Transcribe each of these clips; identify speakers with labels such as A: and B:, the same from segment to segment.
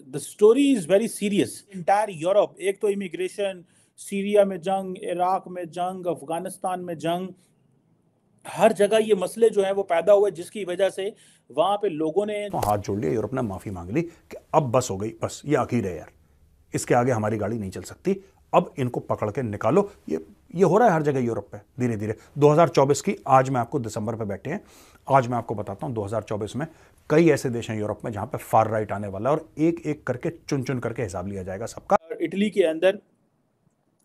A: The story is very serious. Entire Europe, एक तो immigration, Syria में जंग, इराक में जंग, अफगानिस्तान में जंग, हर जगह ये मसले जो है वो पैदा हुए, जिसकी वजह से वहां पे लोगों ने
B: हाथ जोड़ लिया, यूरोप ने माफी मांग ली कि अब बस हो गई, बस ये आखिर है यार, इसके आगे हमारी गाड़ी नहीं चल सकती, अब इनको पकड़ के निकालो। ये हो रहा है हर जगह यूरोप पे धीरे धीरे। 2024 की, आज मैं आपको दिसंबर पे बैठे हैं, आज मैं आपको बताता हूं 2024 में कई ऐसे देश हैं यूरोप में जहां पे फार राइट आने वाला है और एक एक करके चुन चुन करके हिसाब लिया जाएगा सबका।
A: इटली के अंदर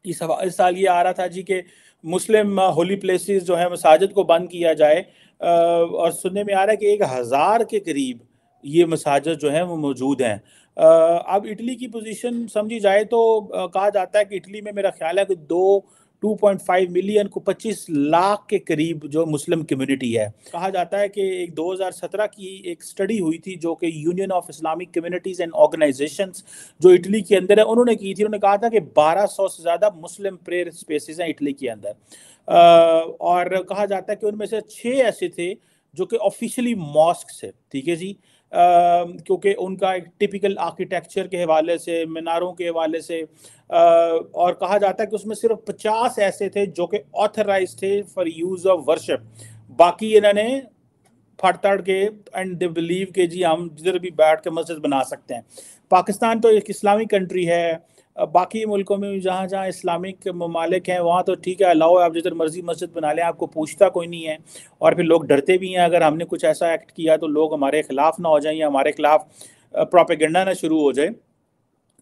A: इस साल ये आ रहा था जी कि मुस्लिम होली प्लेसेस जो है मसाजिद को बंद किया जाए, और सुनने में आ रहा है कि 1000 के करीब ये मसाजिद जो है वो मौजूद हैं। अब इटली की पोजीशन समझी जाए तो कहा जाता है कि इटली में मेरा ख्याल है कि 2.5 मिलियन को 25 लाख के करीब जो मुस्लिम कम्युनिटी है। कहा जाता है कि एक 2017 की एक स्टडी हुई थी जो कि union of Islamic communities and organisations जो इटली के अंदर है उन्होंने की थी। उन्होंने कहा था कि 1200 से ज़्यादा मुस्लिम प्रेयर स्पेसेस हैं इटली के अंदर, और कहा जाता है कि उनमें से 6 ऐसे थे जो कि ऑफिशियली मॉस्क है, ठीक है जी, क्योंकि उनका एक टिपिकल आर्किटेक्चर के हवाले से, मीनारों के हवाले से, और कहा जाता है कि उसमें सिर्फ 50 ऐसे थे जो कि ऑथराइज थे फॉर यूज ऑफ वर्शिप। बाकी इन्होंने फट तड़ के एंड दे बिलीव के जी हम जिधर भी बैठ के मस्जिद बना सकते हैं। पाकिस्तान तो एक इस्लामिक कंट्री है, बाकी मुल्कों में जहाँ जहाँ इस्लामिक ममालिक हैं वहाँ तो ठीक है, अलाउ आप जिधर मर्जी मस्जिद बना लें, आपको पूछता कोई नहीं है। और फिर लोग डरते भी हैं, अगर हमने कुछ ऐसा एक्ट किया तो लोग हमारे खिलाफ ना हो जाए या हमारे खिलाफ प्रोपेगेंडा ना शुरू हो जाए।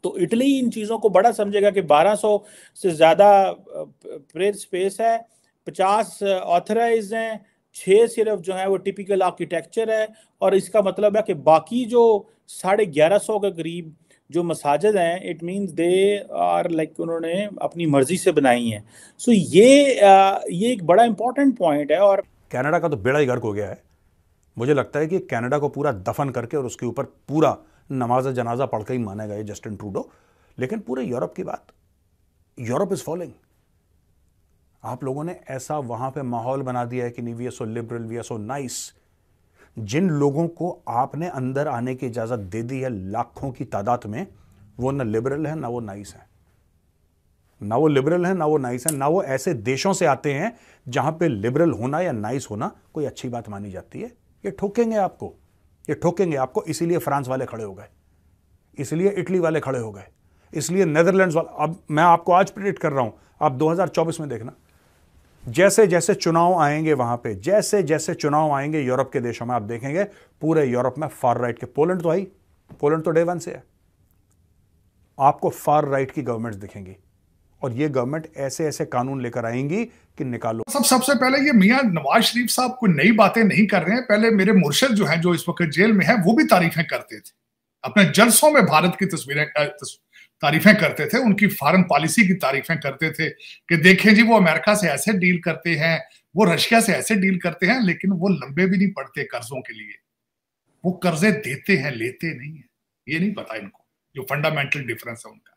A: तो इटली इन चीज़ों को बड़ा समझेगा कि 1200 से ज़्यादा प्रेयर स्पेस है, 50 ऑथराइज हैं, 6 सिर्फ जो है वो टिपिकल आर्किटेक्चर है, और इसका मतलब है कि बाकी जो 1150 के करीब जो मसाजिद हैं, it means they are like उन्होंने अपनी मर्जी से बनाई हैं। सो ये एक बड़ा इंपॉर्टेंट पॉइंट है। और
B: कनाडा का तो बेड़ा ही गर्क हो गया है। मुझे लगता है कि कनाडा को पूरा दफन करके और उसके ऊपर पूरा नमाज जनाजा पढ़ के ही मानेगा ये जस्टिन ट्रूडो। लेकिन पूरे यूरोप की बात, यूरोप इज फॉलोइंग। आप लोगों ने ऐसा वहां पे माहौल बना दिया है कि नहीं, we are so liberal, we are so nice. जिन लोगों को आपने अंदर आने की इजाजत दे दी है लाखों की तादाद में, वो ना लिबरल है ना वो नाइस है, ना वो लिबरल है ना वो नाइस है, ना वो ऐसे देशों से आते हैं जहां पे लिबरल होना या नाइस होना कोई अच्छी बात मानी जाती है। ये ठोकेंगे आपको, ये ठोकेंगे आपको। इसीलिए फ्रांस वाले खड़े हो गए, इसलिए इटली वाले खड़े हो गए, इसलिए नेदरलैंड्स वाले। अब मैं आपको आज प्रेडिक्ट कर रहा हूं, आप 2024 में देखना, जैसे जैसे चुनाव आएंगे वहां पे, जैसे जैसे चुनाव आएंगे यूरोप के देशों में, आप देखेंगे पूरे यूरोप में फार राइट के, पोलैंड तो आई, पोलैंड तो डे वन से है, आपको फार राइट की गवर्नमेंट्स दिखेंगी और ये गवर्नमेंट ऐसे ऐसे कानून लेकर आएंगी कि निकालो।
C: सबसे पहले ये मियां नवाज शरीफ साहब कोई नई बातें नहीं कर रहे हैं। पहले मेरे मुर्शिद जो हैं, जो इस वक्त जेल में हैं, वो भी तारीफें करते थे, अपने जलसों में भारत की तारीफें करते थे, उनकी फॉरेन पॉलिसी की तारीफें करते थे कि देखें जी वो अमेरिका से ऐसे डील करते हैं, वो रशिया से ऐसे डील करते हैं, लेकिन वो लंबे भी नहीं पड़ते कर्जों के लिए, वो कर्जे देते हैं, लेते नहीं है। ये नहीं पता इनको जो फंडामेंटल डिफरेंस है उनका।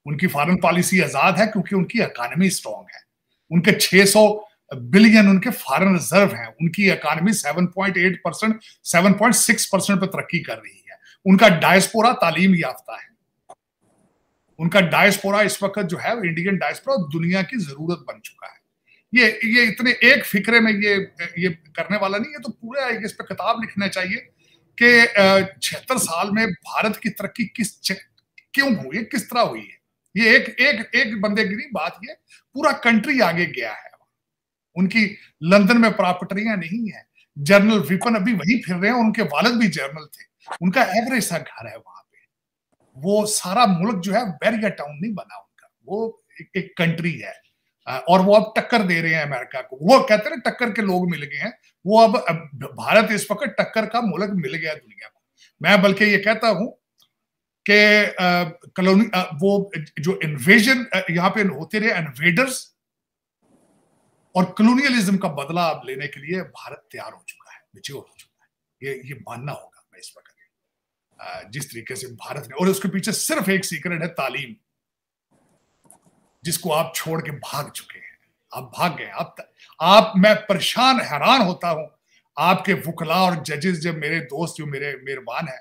C: उनकी फॉरेन पॉलिसी आजाद है क्योंकि उनकी इकोनॉमी स्ट्रांग है, उनके 600 बिलियन उनके फॉरेन रिजर्व हैं, उनकी इकोनॉमी 7.8%, 7.6% पर तरक्की कर रही है, उनका डायस्पोरा तालीम याफ्ता है, उनका डायस्पोरा इस वक्त जो है इंडियन डायस्पोरा दुनिया की जरूरत बन चुका है। ये इतने एक फिक्रे में ये करने वाला नहीं है। तो पूरे इस पे किताब लिखना चाहिए कि 76 साल में भारत की तरक्की क्यों हुई है, किस तरह हुई है। ये एक बंदे की नहीं बात, ये पूरा कंट्री आगे गया है। उनकी लंदन में प्रॉपर्टियां नहीं है, जनरल विपिन अभी वहीं फिर रहे हैं, उनके वालिद भी जनरल थे, उनका एवरेज सा घर है वहां पे। वो सारा मुल्क जो है बैरियर टाउन नहीं बना उनका, वो एक कंट्री है, और वो अब टक्कर दे रहे हैं अमेरिका को। वो कहते हैं टक्कर के लोग मिल गए हैं, वो अब भारत इस वक्त टक्कर का मुल्क मिल गया दुनिया को। मैं बल्कि ये कहता हूं कि कॉलोनी वो जो इन्वेजन यहाँ पे होते रहे, इन्वेडर्स और कॉलोनियलिज्म का बदला अब लेने के लिए भारत तैयार हो चुका है, मैच्योर हो चुका है। ये मानना होगा मैं इस वक्त जिस तरीके से भारत ने, और उसके पीछे सिर्फ एक सीक्रेट है, तालीम, जिसको आप छोड़ के भाग चुके हैं। आप भाग गए। आप मैं हैरान होता हूं आपके वकला और जजेस, जब मेरे दोस्त जो मेरे मेहरबान हैं,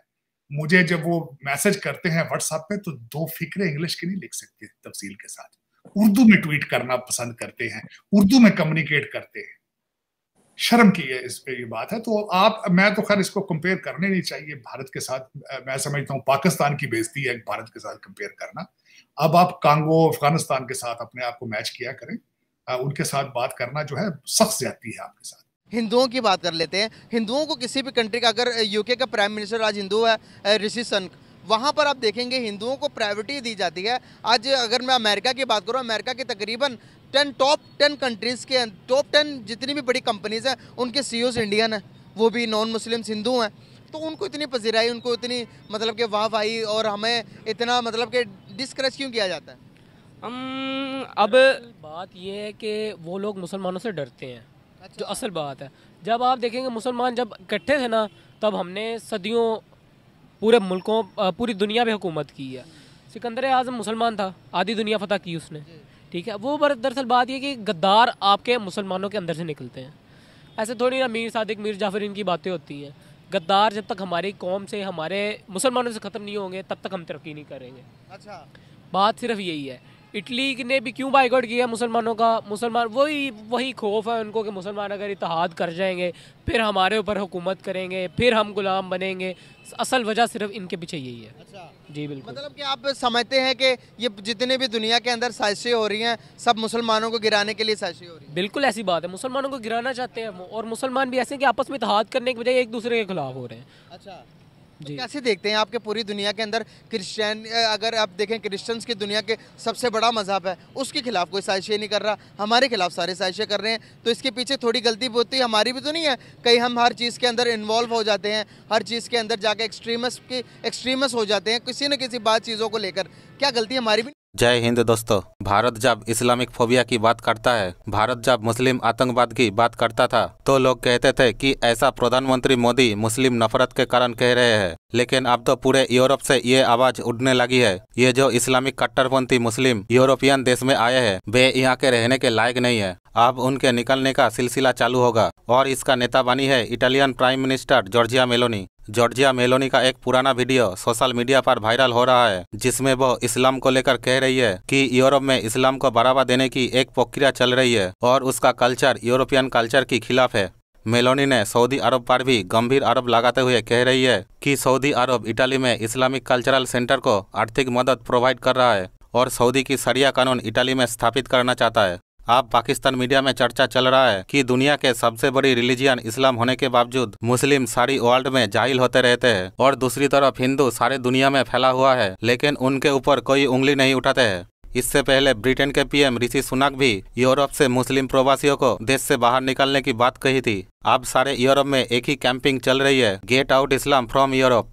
C: मुझे जब वो मैसेज करते हैं व्हाट्सएप पे तो 2 फिक्रे इंग्लिश की नहीं लिख सकते तफसील के साथ, उर्दू में ट्वीट करना पसंद करते हैं, उर्दू में कम्युनिकेट करते हैं। शर्म की है इस पे ये बात है। तो मैं तो खैर इसको कंपेयर करने नहीं चाहिए भारत के साथ। मैं समझता हूँ पाकिस्तान की बेइज्जती है भारत के साथ कंपेयर करना। अब आप कांगो अफगानिस्तान के साथ अपने आप को मैच किया करें, उनके साथ बात करना जो है सख्त ज्यादती है आपके साथ।
D: हिंदुओं की बात कर लेते हैं। हिंदुओं को किसी भी कंट्री का, अगर यूके का प्राइम मिनिस्टर आज हिंदू है ऋषि सुनक, वहाँ पर आप देखेंगे हिंदुओं को प्रायोरिटी दी जाती है। आज अगर मैं अमेरिका की बात करूँ, अमेरिका के तकरीबन टॉप 10 कंट्रीज़ के टॉप 10 जितनी भी बड़ी कंपनीज़ हैं उनके सीईओज इंडियन हैं, वो भी नॉन मुस्लिम्स हिंदू हैं। तो उनको इतनी पजीराई, उनको इतनी मतलब कि वाहवाही, और हमें इतना मतलब कि डिस्करेज क्यों किया जाता है?
E: अब बात ये है कि वो लोग मुसलमानों से डरते हैं। अच्छा। जो असल बात है, जब आप देखेंगे मुसलमान जब इकट्ठे थे ना, तब हमने सदियों पूरे मुल्कों, पूरी दुनिया पे हुकूमत की है। सिकंदर आज़म मुसलमान था, आधी दुनिया फतह की उसने, ठीक है। वो दरअसल बात ये कि गद्दार आपके मुसलमानों के अंदर से निकलते हैं। ऐसे थोड़ी ना मीर सादिक, मीर जाफर इनकी बातें होती हैं। गद्दार जब तक हमारी कौम से, हमारे मुसलमानों से ख़त्म नहीं होंगे तब तक हम तरक्की नहीं करेंगे।
D: अच्छा,
E: बात सिर्फ यही है। इटली ने भी क्यों बाइकआउट किया मुसलमानों का? मुसलमान वही खौफ है उनको कि मुसलमान अगर इत्तेहाद कर जाएंगे फिर हमारे ऊपर हुकूमत करेंगे, फिर हम गुलाम बनेंगे। असल वजह सिर्फ इनके पीछे यही है।
D: अच्छा,
E: जी बिल्कुल।
D: मतलब कि आप समझते हैं कि ये जितने भी दुनिया के अंदर साजिशें हो रही हैं सब मुसलमानों को गिराने के लिए साजिशें हो रही हैं?
E: बिल्कुल ऐसी बात है, मुसलमानों को गिराना चाहते हैं वो, और मुसलमान भी ऐसे हैं कि आपस में इत्तेहाद करने के बजाय एक दूसरे के खिलाफ हो रहे हैं।
D: अच्छा, तो कैसे देखते हैं आपके पूरी दुनिया के अंदर क्रिश्चियन, अगर आप देखें क्रिश्चियंस की दुनिया के सबसे बड़ा मजहब है, उसके खिलाफ कोई साजिशें नहीं कर रहा, हमारे खिलाफ सारे साजिशें कर रहे हैं। तो इसके पीछे थोड़ी गलती होती है हमारी भी तो नहीं है? कहीं हम हर चीज़ के अंदर इन्वॉल्व हो जाते हैं, हर चीज़ के अंदर जाके एक्सट्रीमिस्ट हो जाते हैं किसी न किसी बात चीज़ों को लेकर, क्या गलती हमारी भी?
F: जय हिंद दोस्तों। भारत जब इस्लामिक फोबिया की बात करता है, भारत जब मुस्लिम आतंकवाद की बात करता था, तो लोग कहते थे कि ऐसा प्रधानमंत्री मोदी मुस्लिम नफरत के कारण कह रहे हैं। लेकिन अब तो पूरे यूरोप से ये आवाज उठने लगी है, ये जो इस्लामिक कट्टरपंथी मुस्लिम यूरोपियन देश में आए हैं वे यहाँ के रहने के लायक नहीं है। अब उनके निकलने का सिलसिला चालू होगा, और इसका नेता बनी है Italian prime minister Giorgia Meloni. Giorgia Meloni का एक पुराना वीडियो सोशल मीडिया पर वायरल हो रहा है, जिसमें वो इस्लाम को लेकर कह रही है कि यूरोप में इस्लाम को बढ़ावा देने की एक प्रक्रिया चल रही है और उसका कल्चर यूरोपियन कल्चर के खिलाफ है। मेलोनी ने सऊदी अरब पर भी गंभीर आरोप लगाते हुए कह रही है कि सऊदी अरब इटली में इस्लामिक कल्चरल सेंटर को आर्थिक मदद प्रोवाइड कर रहा है और सऊदी की शरिया कानून इटली में स्थापित करना चाहता है। अब पाकिस्तान मीडिया में चर्चा चल रहा है कि दुनिया के सबसे बड़ी रिलीजियन इस्लाम होने के बावजूद मुस्लिम सारी वर्ल्ड में जाहिल होते रहते हैं, और दूसरी तरफ हिंदू सारे दुनिया में फैला हुआ है, लेकिन उनके ऊपर कोई उंगली नहीं उठाते हैं। इससे पहले ब्रिटेन के पीएम ऋषि सुनक भी यूरोप से मुस्लिम प्रवासियों को देश से बाहर निकलने की बात कही थी। अब सारे यूरोप में एक ही कैंपिंग चल रही है, get out Islam from Europe.